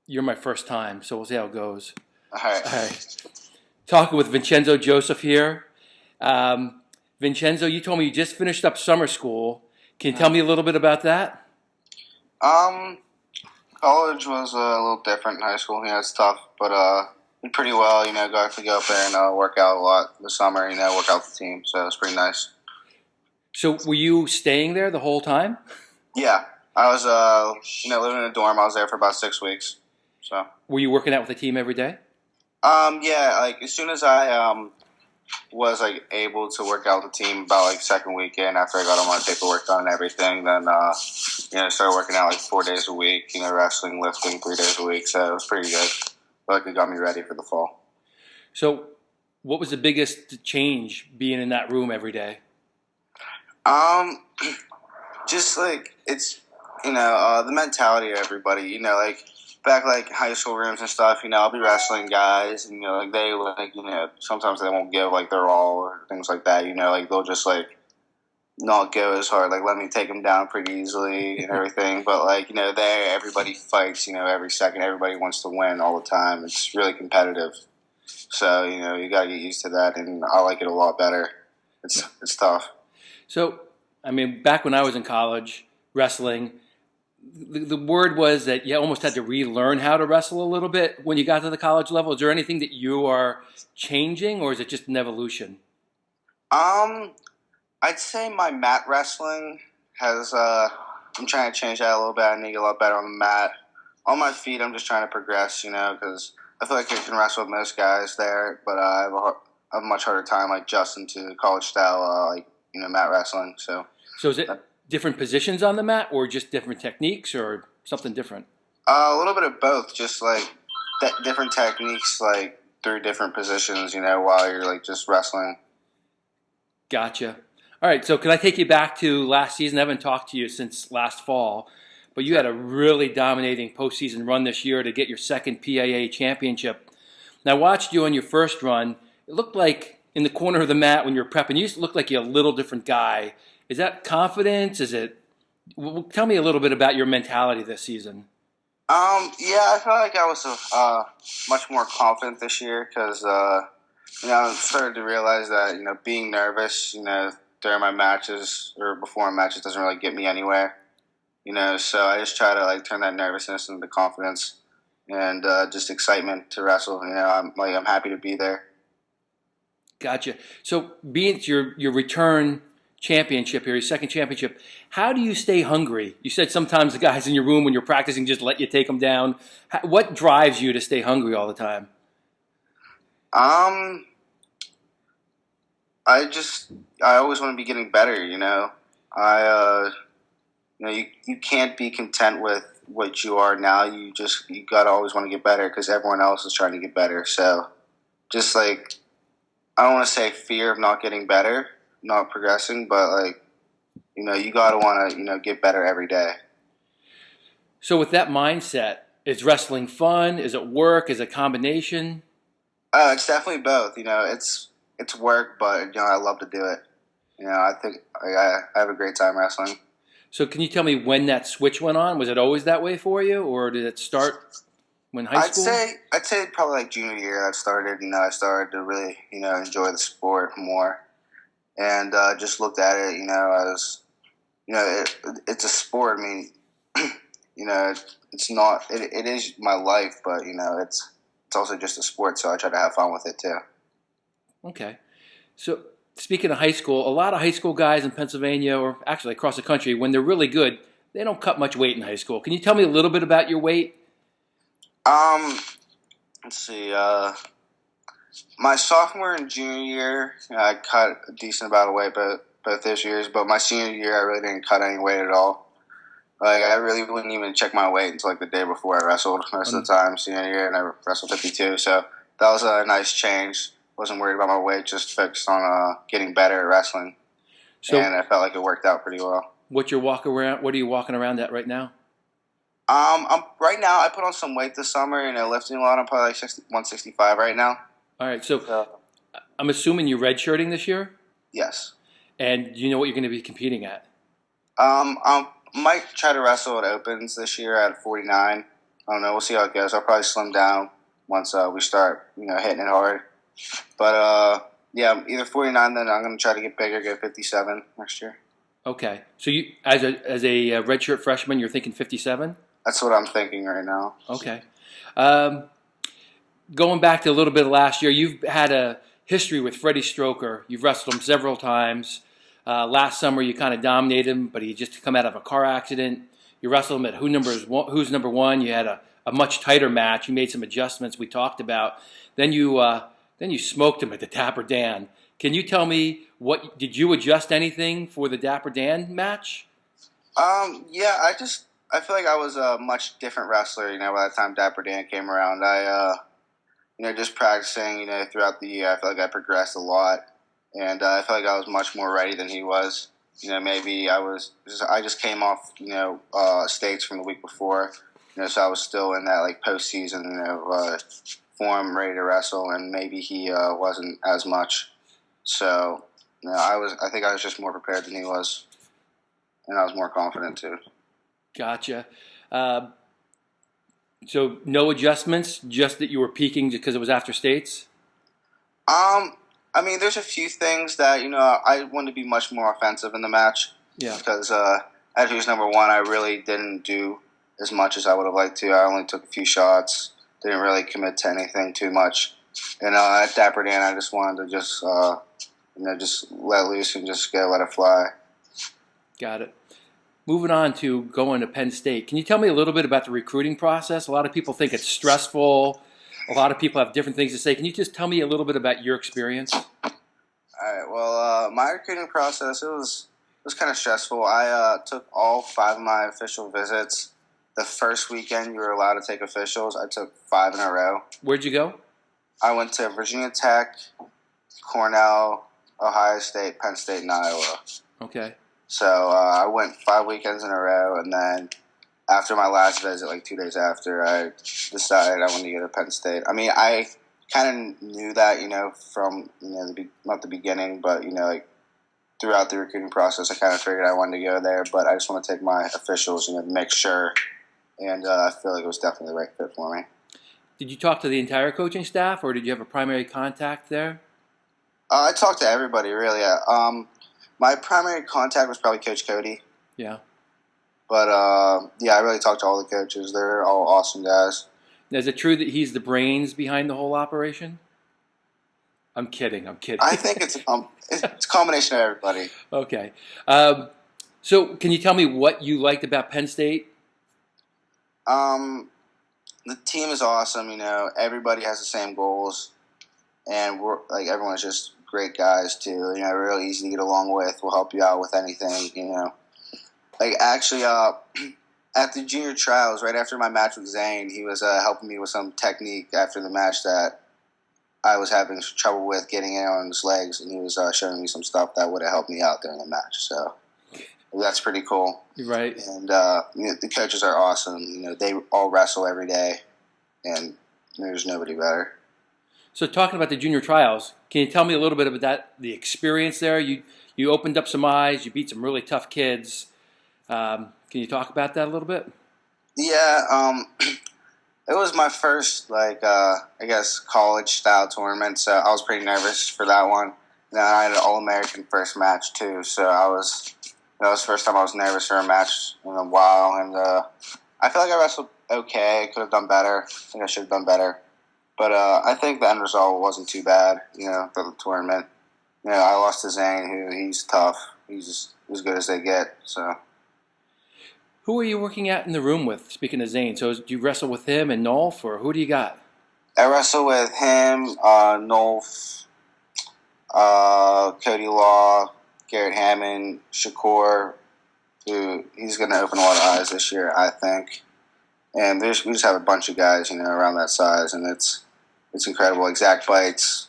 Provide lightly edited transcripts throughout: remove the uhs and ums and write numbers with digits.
You're my first time, so we'll see how it goes. All All right. right. Talking with Vincenzo Joseph here. Um, Vincenzo, you told me you just finished up summer school. Can you tell me a little bit about that? Um, College was a little different. High school, it's tough, but did pretty well. Got to go up there and work out a lot this summer. Work out the team, so it's pretty nice. So, were you staying there the whole time? Yeah, I was living in a dorm. I was there for about 6 weeks. So, Were you working out with the team every day? yeah, like as soon as I was like able to work out with the team about like second weekend after I got all my paperwork done and everything, then started working out like 4 days a week. Wrestling, lifting 3 days a week. So it was pretty good. Like it got me ready for the fall. So, what was the biggest change being in that room every day? Um, just like it's the mentality of everybody. Like back like high school rooms and stuff. I'll be wrestling guys, and like they like sometimes they won't give like their all or things like that. Like they'll just like not go as hard. Like let me take them down pretty easily and everything. But like there everybody fights. Every second everybody wants to win all the time. It's really competitive. So you got to get used to that, and I like it a lot better. It's tough. So, I mean, back when I was in college wrestling, the word was that you almost had to relearn how to wrestle a little bit when you got to the college level. Is there anything that you are changing, or is it just an evolution? Um, I'd say my mat wrestling has. I'm trying to change that a little bit. I need to get a lot better on the mat. On my feet, I'm just trying to progress. Because I feel like I can wrestle with most guys there, but I have a much harder time like adjusting to college style mat wrestling. So, is it different positions on the mat, or just different techniques, or something different? A little bit of both. Just like different techniques, like through different positions. While you're like just wrestling. Gotcha. All right, so can I take you back to last season? I haven't talked to you since last fall, but you had a really dominating postseason run this year to get your second PAA championship. Now, I watched you on your first run. It looked like in the corner of the mat when you were prepping, you looked like you're a little different guy. Is that confidence? Is it? Well, tell me a little bit about your mentality this season. Yeah, I felt like I was much more confident this year because I started to realize that being nervous during my matches or before my matches doesn't really get me anywhere. So I just try to like turn that nervousness into confidence and just excitement to wrestle. I'm happy to be there. Gotcha. So being at your return championship here, your second championship, how do you stay hungry? You said sometimes the guys in your room when you're practicing just let you take them down. What drives you to stay hungry all the time? Um, I always want to be getting better. I you can't be content with what you are now. You gotta always want to get better because everyone else is trying to get better. So just like I don't want to say fear of not getting better, not progressing, but like you gotta want to get better every day. So with that mindset, is wrestling fun? Is it work? Is it a combination? It's definitely both. It's work, but I love to do it. I think I have a great time wrestling. So can you tell me when that switch went on? Was it always that way for you, or did it start when high school? I'd say probably like junior year that started. I started to really enjoy the sport more, and just looked at it as it's a sport. I mean, it's not it is my life, but it's also just a sport. So I try to have fun with it too. Okay. So speaking of high school, a lot of high school guys in Pennsylvania, or actually across the country, when they're really good, they don't cut much weight in high school. Can you tell me a little bit about your weight? Um, let's see. My sophomore and junior year, I cut a decent amount of weight, both those years. But my senior year, I really didn't cut any weight at all. Like I really wouldn't even check my weight until like the day before I wrestled. Most of the time, senior year, and I wrestled 52. So that was a nice change. Wasn't worried about my weight, just focused on getting better at wrestling, and I felt like it worked out pretty well. What are you walking around at right now? I'm right now. I put on some weight this summer, lifting a lot. I'm probably like 165 right now. All right, so I'm assuming you're redshirting this year, Yes. and you know what you're going to be competing at. I might try to wrestle at Opens this year at 49. I don't know. We'll see how it goes. I'll probably slim down once we start, hitting it hard. But yeah, either 49. Then I'm going to try to get bigger, go 57 next year. Okay. So you, as a redshirt freshman, you're thinking 57? That's what I'm thinking right now. Okay. Going back to a little bit of last year, you've had a history with Freddie Stroker. You've wrestled him several times. Last summer, you kind of dominated him, but he just come out of a car accident. You wrestled him at Who's Number One. You had a much tighter match. You made some adjustments we talked about. Then you smoked him at the Dapper Dan. Can you tell me did you adjust anything for the Dapper Dan match? Yeah, I feel like I was a much different wrestler, by the time Dapper Dan came around. Just practicing, throughout the year, I feel like I progressed a lot, and I feel like I was much more ready than he was. Maybe I just came off, states from the week before, so I was still in that like postseason, form, ready to wrestle, and maybe he wasn't as much. So, I think I was just more prepared than he was, and I was more confident too. Gotcha. So no adjustments, just that you were peaking because it was after states? I mean, there's a few things that, I wanted to be much more offensive in the match. Yeah. Because at Who's Number One, I really didn't do as much as I would have liked to. I only took a few shots, didn't really commit to anything too much. And at Dapper Dan, I just wanted to just let loose and just let it fly. Got it. Moving on to going to Penn State. Can you tell me a little bit about the recruiting process? A lot of people think it's stressful. A lot of people have different things to say. Can you just tell me a little bit about your experience? All right. Well, my recruiting process, it was kind of stressful. I took all 5 of my official visits. The first weekend you were allowed to take officials. I took 5 in a row. Where'd you go? I went to Virginia Tech, Cornell, Ohio State, Penn State, and Iowa. Okay. So I went 5 weekends in a row, and then after my last visit, like 2 days after, I decided I wanted to go to Penn State. I mean, I kind of knew that, from not the beginning, but like throughout the recruiting process, I kind of figured I wanted to go there. But I just want to take my officials, to make sure, and I feel like it was definitely the right fit for me. Did you talk to the entire coaching staff, or did you have a primary contact there? I talked to everybody, really. My primary contact was probably Coach Cody. Yeah. But, I really talked to all the coaches. They're all awesome guys. Now, is it true that he's the brains behind the whole operation? I'm kidding. I think it's a combination of everybody. Okay. So can you tell me what you liked about Penn State? The team is awesome. Everybody has the same goals. And everyone's just great guys too. Real easy to get along with. We'll help you out with anything. Actually, at the junior trials, right after my match with Zane, he was helping me with some technique after the match that I was having trouble with getting in on his legs, and he was showing me some stuff that would have helped me out during the match. So that's pretty cool. Right. And the coaches are awesome. They all wrestle every day, and there's nobody better. So talking about the junior trials, can you tell me a little bit about the experience there? You opened up some eyes. You beat some really tough kids. Can you talk about that a little bit? Yeah, it was my first, college-style tournament, so I was pretty nervous for that one. And then I had an All-American first match, too, so that was the first time I was nervous for a match in a while. And I feel like I wrestled okay. I could have done better. I think I should have done better. But I think the end result wasn't too bad, for the tournament. I lost to Zane, he's tough. He's just as good as they get, so... Who are you working at in the room with, speaking of Zane? So do you wrestle with him and Nolf, or who do you got? I wrestle with him, Nolf, Cody Law, Garrett Hammond, Shakur, who he's going to open a lot of eyes this year, I think. And we just have a bunch of guys, around that size, and it's incredible. Like Zach Bites.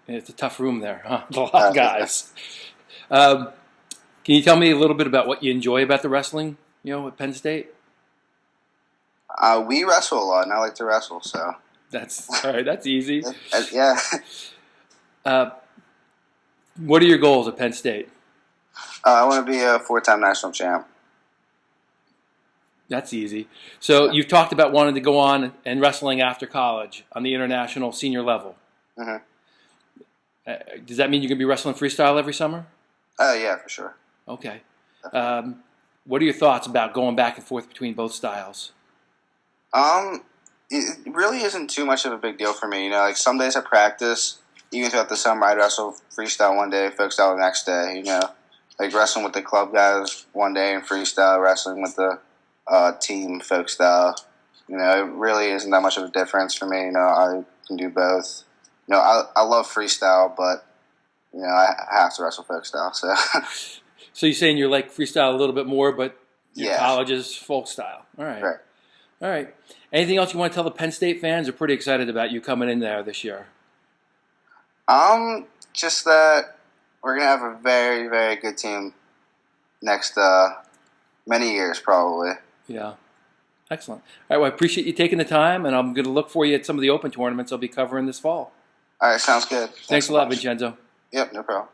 It's a tough room there, huh? A lot of guys. Can you tell me a little bit about what you enjoy about the wrestling, at Penn State? We wrestle a lot, and I like to wrestle, so. That's all right. That's easy. Yeah. What are your goals at Penn State? I want to be a 4-time national champ. That's easy. So you've talked about wanting to go on and wrestling after college on the international senior level. Mm-hmm. Does that mean you're going to be wrestling freestyle every summer? Yeah, for sure. Okay. What are your thoughts about going back and forth between both styles? It really isn't too much of a big deal for me. You know, like some days at practice, even throughout the summer, I'd wrestle freestyle one day, folk style the next day. You know, like wrestling with the club guys one day and freestyle, wrestling with the team folk style. You know, it really isn't that much of a difference for me. You know, I can do both. You know, I love freestyle, but you know, I have to wrestle folk style. So, So you're saying you like freestyle a little bit more, but your yeah, college is folk style. All right. right. All right. Anything else you want to tell the Penn State fans? They're pretty excited about you coming in there this year. Just that we're gonna have a very, very good team next many years, probably. Yeah. Excellent. All right. Well, I appreciate you taking the time, and I'm going to look for you at some of the open tournaments I'll be covering this fall. All right, sounds good. Thanks so a lot, much. Vincenzo. Yep, no problem.